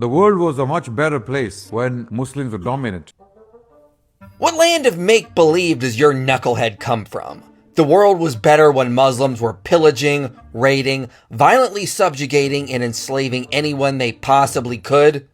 The world was a much better place when Muslims were dominant. What land of make-believe does your knucklehead come from? The world was better when Muslims were pillaging, raiding, violently subjugating, and enslaving anyone they possibly could?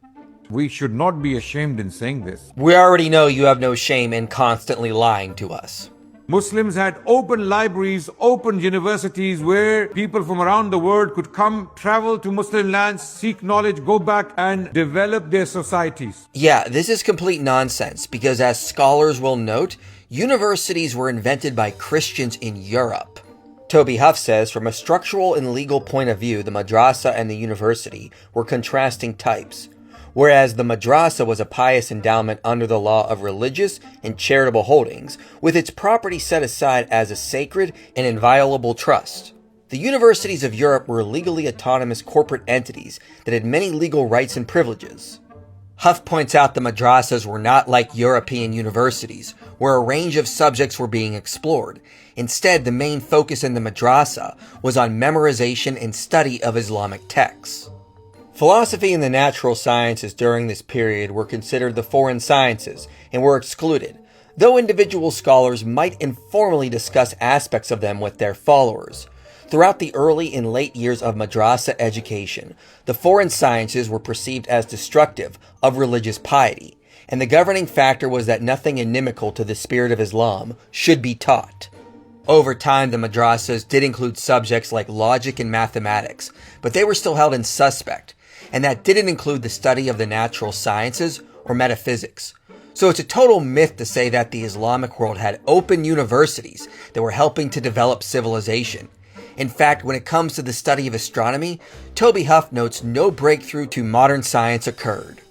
We should not be ashamed in saying this. We already know you have no shame in constantly lying to us. Muslims had open libraries, open universities where people from around the world could come, travel to Muslim lands, seek knowledge, go back and develop their societies. Yeah, this is complete nonsense because, as scholars will note, universities were invented by Christians in Europe. Toby Huff says, from a structural and legal point of view, the madrasa and the university were contrasting types. Whereas the madrasa was a pious endowment under the law of religious and charitable holdings, with its property set aside as a sacred and inviolable trust. The universities of Europe were legally autonomous corporate entities that had many legal rights and privileges. Huff points out the madrasas were not like European universities, where a range of subjects were being explored. Instead, the main focus in the madrasa was on memorization and study of Islamic texts. Philosophy and the natural sciences during this period were considered the foreign sciences and were excluded, though individual scholars might informally discuss aspects of them with their followers. Throughout the early and late years of madrasa education, the foreign sciences were perceived as destructive of religious piety, and the governing factor was that nothing inimical to the spirit of Islam should be taught. Over time, the madrasas did include subjects like logic and mathematics, but they were still held in suspect, and that didn't include the study of the natural sciences or metaphysics. So it's a total myth to say that the Islamic world had open universities that were helping to develop civilization. In fact, when it comes to the study of astronomy, Toby Huff notes no breakthrough to modern science occurred.